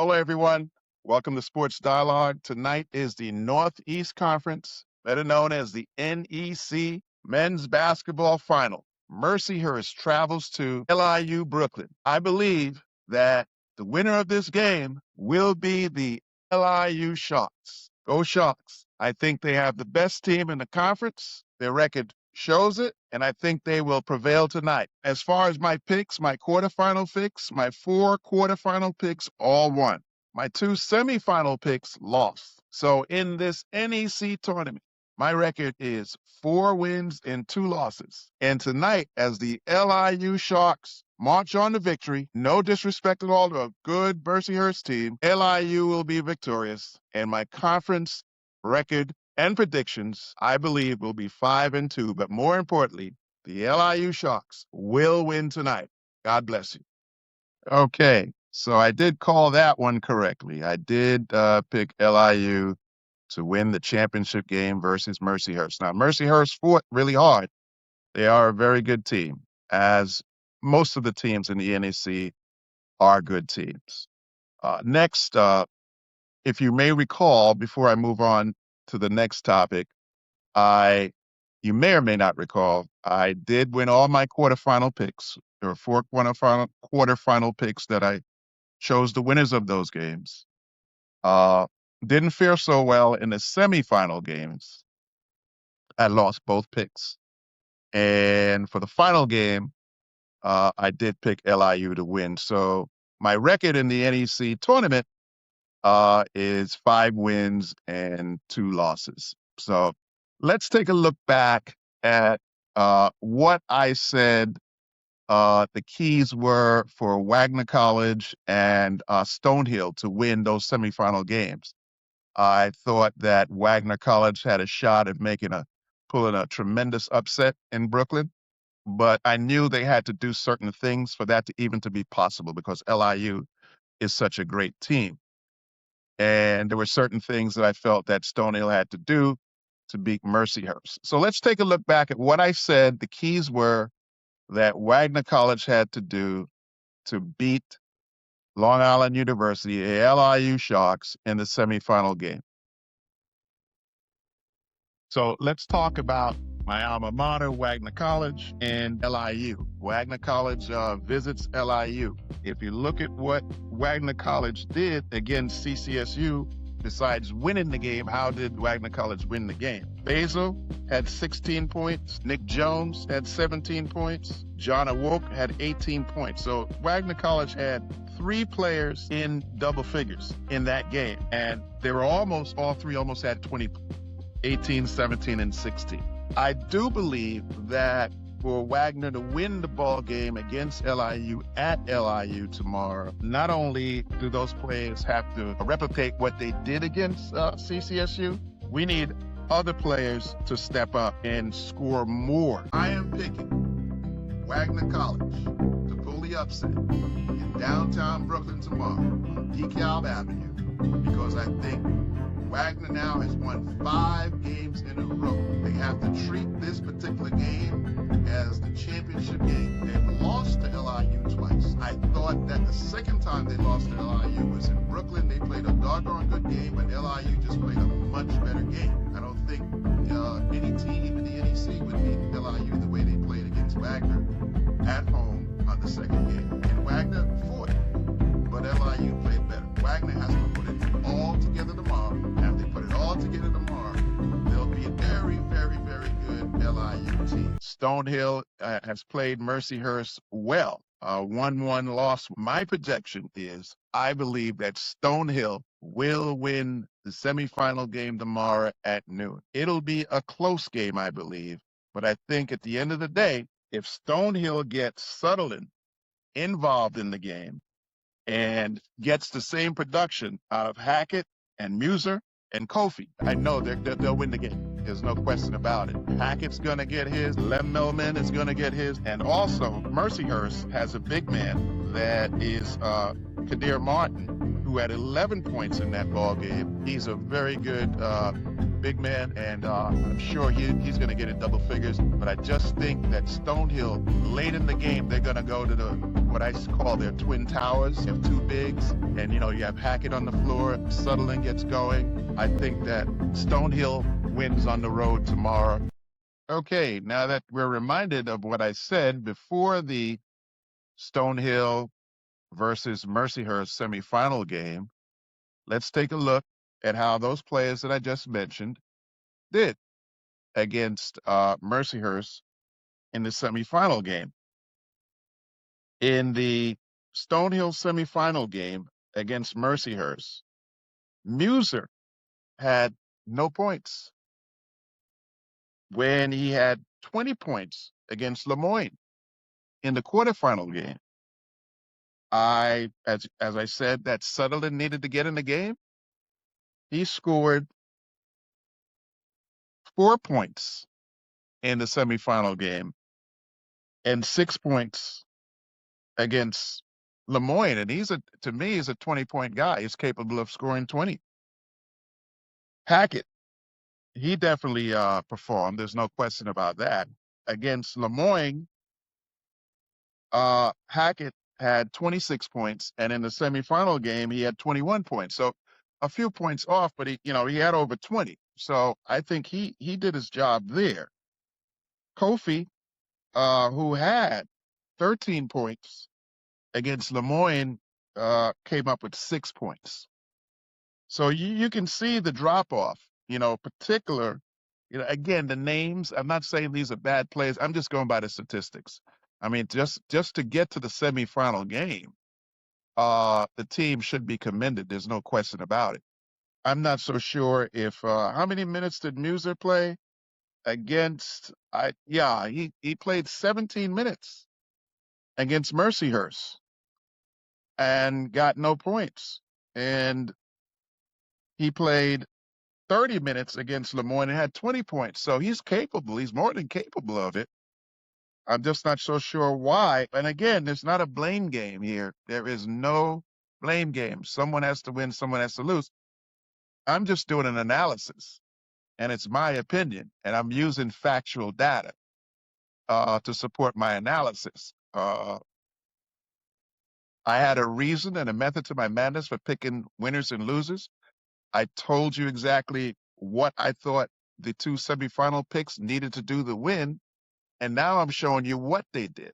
Hello, everyone. Welcome to Sports Dialogue. Tonight is the Northeast Conference, better known as the NEC Men's Basketball Final. Mercyhurst travels to LIU Brooklyn. I believe that the winner of this game will be the LIU Sharks. Go Sharks. I think they have the best team in the conference. Their record shows it, and I think they will prevail tonight. As far as my picks, my quarterfinal picks, my 4 quarterfinal picks all won. My 2 semifinal picks lost. So in this NEC tournament, my record is 4 wins and 2 losses. And tonight, as the LIU Sharks march on to victory, no disrespect at all to a good Mercyhurst team, LIU will be victorious. And my conference record and predictions, I believe, will be 5-2. But more importantly, the LIU Sharks will win tonight. God bless you. Okay, so I did call that one correctly. I did pick LIU to win the championship game versus Mercyhurst. Now, Mercyhurst fought really hard. They are a very good team, as most of the teams in the NEC are good teams. Next, if you may recall, before I move on to the next topic, you may or may not recall, I did win all my quarterfinal picks. There were 4 quarterfinal picks that I chose the winners of those games. Didn't fare so well in the semifinal games. I lost both picks. And for the final game, I did pick LIU to win. So my record in the NEC tournament is 5 wins and 2 losses. So let's take a look back at what I said the keys were for Wagner College and Stonehill to win those semifinal games. I thought that Wagner College had a shot at pulling a tremendous upset in Brooklyn, but I knew they had to do certain things for that to even to be possible because LIU is such a great team. And there were certain things that I felt that Stonehill had to do to beat Mercyhurst. So let's take a look back at what I said the keys were that Wagner College had to do to beat Long Island University, LIU Sharks, in the semifinal game. So let's talk about my alma mater, Wagner College, and LIU. Wagner College visits LIU. If you look at what Wagner College did against CCSU, besides winning the game, how did Wagner College win the game? Basil had 16 points. Nick Jones had 17 points. John Awoke had 18 points. So Wagner College had 3 players in double figures in that game. And they were all 3 almost had 20 points. 18, 17, and 16. I do believe that for Wagner to win the ball game against LIU at LIU tomorrow, not only do those players have to replicate what they did against CCSU, we need other players to step up and score more. I am picking Wagner College to pull the upset in downtown Brooklyn tomorrow on DeKalb Avenue because I think Wagner now has won 5 games in a row. They have to treat this particular game as the championship game. They've lost to LIU twice. I thought that the second time they lost to LIU was in Brooklyn. They played a doggone good game, but LIU just played a much better game. I don't think any team in the NEC would beat LIU the way they played against Wagner at home on the second game. And Wagner fought, but LIU played better. Wagner has to put it all together tomorrow. After they put it all together tomorrow, there'll be a very, very, very good LIU team. Stonehill has played Mercyhurst well. 1-1 loss. My projection is I believe that Stonehill will win the semifinal game tomorrow at noon. It'll be a close game, I believe. But I think at the end of the day, if Stonehill gets Sutherland involved in the game and gets the same production out of Hackett and Muser and Kofi, I know they'll win the game. There's no question about it. Hackett's going to get his. Lem Melman is going to get his. And also, Mercyhurst has a big man that is Kadir Martin, who had 11 points in that ball game. He's a very good big man, and I'm sure he's going to get in double figures. But I just think that Stonehill, late in the game, they're going to go to what I call their twin towers. You have two bigs, and you have Hackett on the floor. Sutherland gets going. I think that Stonehill wins on the road tomorrow. Okay, now that we're reminded of what I said before the Stonehill versus Mercyhurst semifinal game, let's take a look at how those players that I just mentioned did against Mercyhurst in the semifinal game. In the Stonehill semifinal game against Mercyhurst, Muser had no points when he had 20 points against Lemoyne in the quarterfinal game. As I said, that Sutherland needed to get in the game. He scored 4 points in the semifinal game and 6 points against Lemoyne. And to me, he's a 20-point guy. He's capable of scoring 20. Hackett, he definitely performed. There's no question about that. Against Lemoyne, Hackett had 26 points, and in the semifinal game, he had 21 points. So a few points off, but he had over 20. So I think he did his job there. Kofi, who had 13 points against Lemoyne, came up with 6 points. So you can see the drop off, again, the names. I'm not saying these are bad plays. I'm just going by the statistics. I mean, just to get to the semifinal game, the team should be commended. There's no question about it. I'm not so sure if how many minutes did Muser play against? He played 17 minutes against Mercyhurst and got no points. And he played 30 minutes against Lemoyne and had 20 points. So he's capable. He's more than capable of it. I'm just not so sure why. And again, there's not a blame game here. There is no blame game. Someone has to win, someone has to lose. I'm just doing an analysis, and it's my opinion, and I'm using factual data to support my analysis. I had a reason and a method to my madness for picking winners and losers. I told you exactly what I thought the two semifinal picks needed to do to win, and now I'm showing you what they did.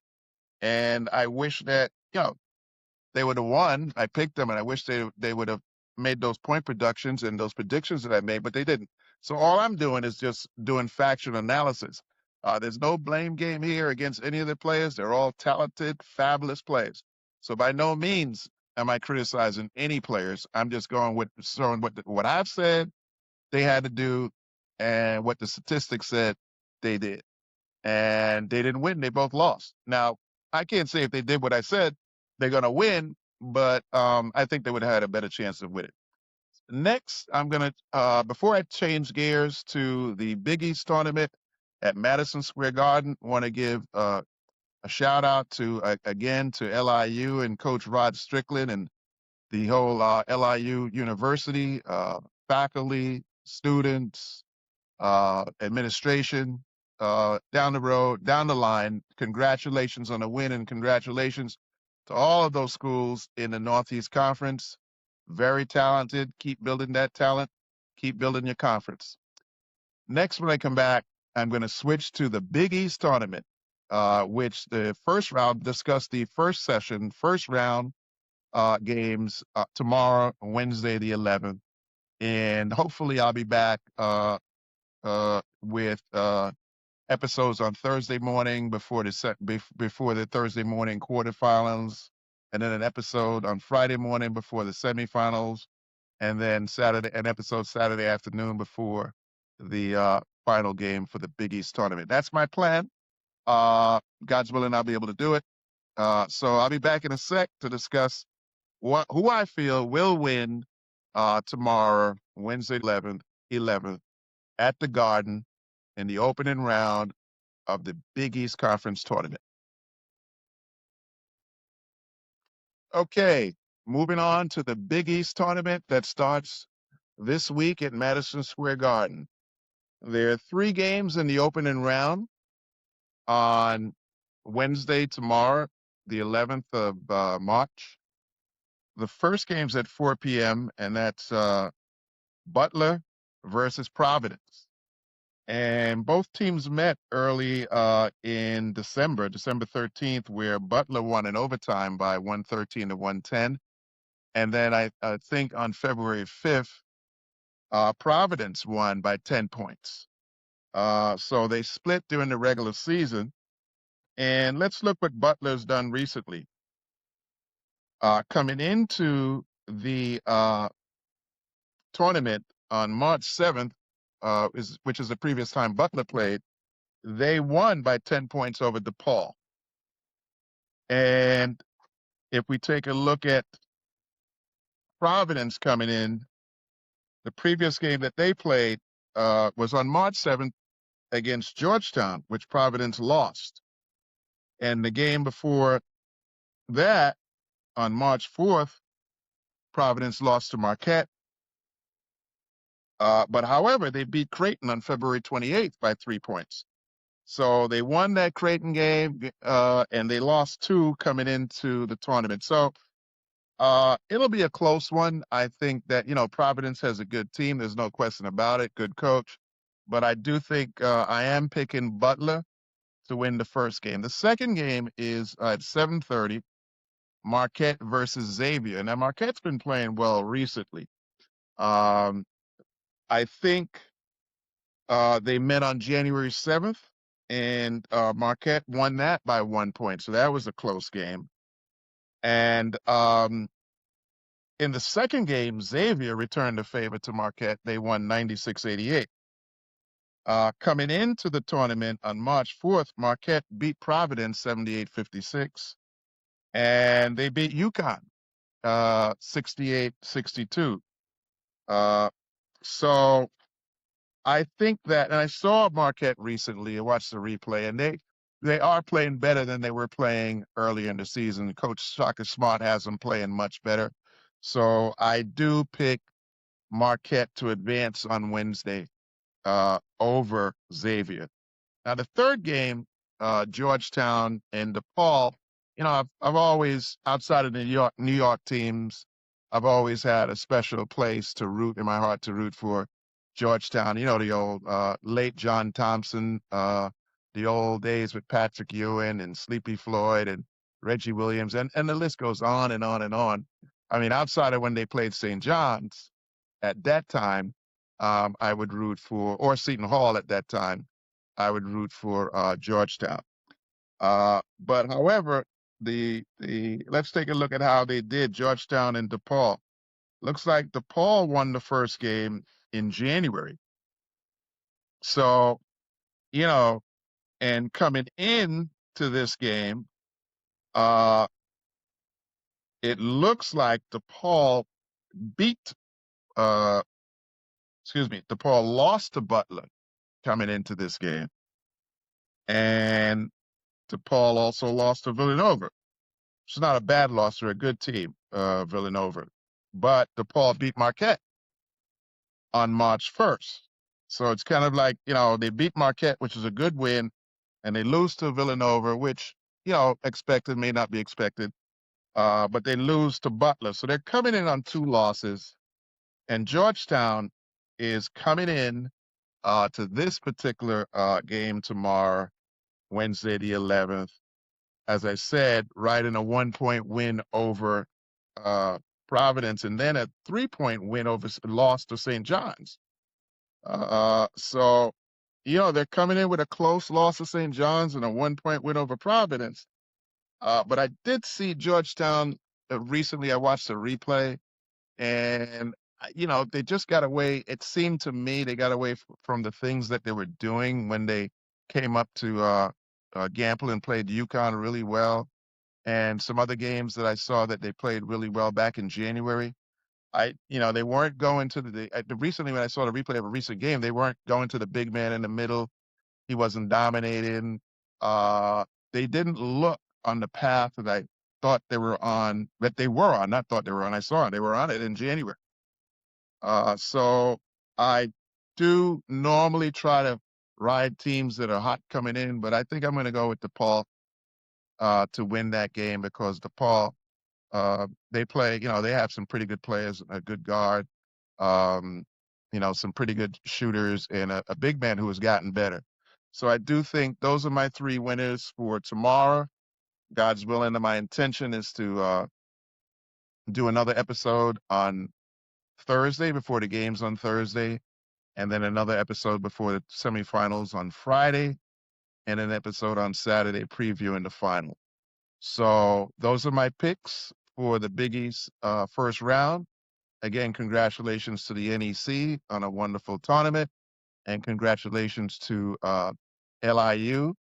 And I wish that, they would have won. I picked them, and I wish they would have made those point productions and those predictions that I made, but they didn't. So all I'm doing is just doing factual analysis. There's no blame game here against any of the players. They're all talented, fabulous players. So by no means am I criticizing any players. I'm just going with showing what I've said they had to do and what the statistics said they did. And they didn't win. They both lost. Now, I can't say if they did what I said, they're going to win, but I think they would have had a better chance of winning. Next, I'm going to, before I change gears to the Big East tournament at Madison Square Garden, want to give a shout out to, again, to LIU and Coach Rod Strickland and the whole LIU University, faculty, students, administration, down the road, down the line. Congratulations on the win, and congratulations to all of those schools in the Northeast Conference. Very talented. Keep building that talent. Keep building your conference. Next, when I come back, I'm going to switch to the Big East tournament, which the first round discuss the first round games tomorrow, Wednesday the 11th. And hopefully I'll be back with episodes on Thursday morning before the Thursday morning quarterfinals, and then an episode on Friday morning before the semifinals, and then an episode Saturday afternoon before the final game for the Big East tournament. That's my plan. God's willing, I'll be able to do it. So I'll be back in a sec to discuss who I feel will win tomorrow, Wednesday 11th, at the Garden in the opening round of the Big East Conference tournament. Okay, moving on to the Big East tournament that starts this week at Madison Square Garden. There are 3 games in the opening round on Wednesday, tomorrow, the 11th of March. The first game's at 4 p.m., and that's Butler versus Providence. And both teams met early in December 13th, where Butler won in overtime by 113 to 110. And then I think on February 5th, Providence won by 10 points. So they split during the regular season. And let's look what Butler's done recently. Coming into the tournament on March 7th, which is the previous time Butler played, they won by 10 points over DePaul. And if we take a look at Providence coming in, the previous game that they played was on March 7th against Georgetown, which Providence lost. And the game before that, on March 4th, Providence lost to Marquette. But however, they beat Creighton on February 28th by 3 points. So they won that Creighton game, and they lost 2 coming into the tournament. So it'll be a close one. I think that, Providence has a good team. There's no question about it. Good coach. But I do think I am picking Butler to win the first game. The second game is at 7:30, Marquette versus Xavier. Now, Marquette's been playing well recently. Um, I think they met on January 7th, and Marquette won that by 1 point. So that was a close game. And in the second game, Xavier returned the favor to Marquette. They won 96-88. Coming into the tournament on March 4th, Marquette beat Providence 78-56. And they beat UConn 68-62. So I think that, and I saw Marquette recently. I watched the replay, and they are playing better than they were playing earlier in the season. Coach Shaka Smart has them playing much better. So I do pick Marquette to advance on Wednesday over Xavier. Now the third game, Georgetown and DePaul. I've always, outside of the New York teams, I've always had a special place to root in my heart to root for Georgetown. The old late John Thompson, the old days with Patrick Ewing and Sleepy Floyd and Reggie Williams, and the list goes on and on and on. I mean, outside of when they played St. John's at that time, I would root for, or Seton Hall at that time, I would root for Georgetown. But however, the let's take a look at how they did, Georgetown and DePaul. Looks like DePaul won the first game in January. So, and coming in to this game, it looks like DePaul DePaul lost to Butler coming into this game. And DePaul also lost to Villanova. It's not a bad loss. They're a good team, Villanova. But DePaul beat Marquette on March 1st. So it's kind of like, they beat Marquette, which is a good win, and they lose to Villanova, which, expected, may not be expected. But they lose to Butler. So they're coming in on 2 losses. And Georgetown is coming in to this particular game tomorrow, Wednesday the 11th. As I said, riding a 1-point win over Providence, and then a 3-point win over loss to St. John's. So, they're coming in with a close loss to St. John's and a 1-point win over Providence. But I did see Georgetown recently. I watched a replay, and they just got away. It seemed to me they got away from the things that they were doing when they came up to Gamble and played UConn really well, and some other games that I saw that they played really well back in January. they weren't going to recently when I saw the replay of a recent game, they weren't going to the big man in the middle. He wasn't dominating. Uh, they didn't look on the path that I thought they were on, that they were on, not thought they were on. I saw it. They were on it in January. So I do normally try to ride teams that are hot coming in, but I think I'm going to go with DePaul to win that game because DePaul, they play, they have some pretty good players, a good guard, um, some pretty good shooters, and a big man who has gotten better. So I do think those are my three winners for tomorrow. God's willing, and my intention is to do another episode on Thursday before the games on Thursday, and then another episode before the semifinals on Friday, and an episode on Saturday previewing the final. So those are my picks for the Big East first round. Again, congratulations to the NEC on a wonderful tournament, and congratulations to LIU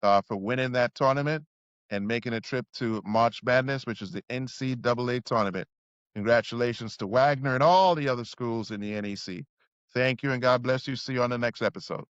for winning that tournament and making a trip to March Madness, which is the NCAA tournament. Congratulations to Wagner and all the other schools in the NEC. Thank you, and God bless you. See you on the next episode.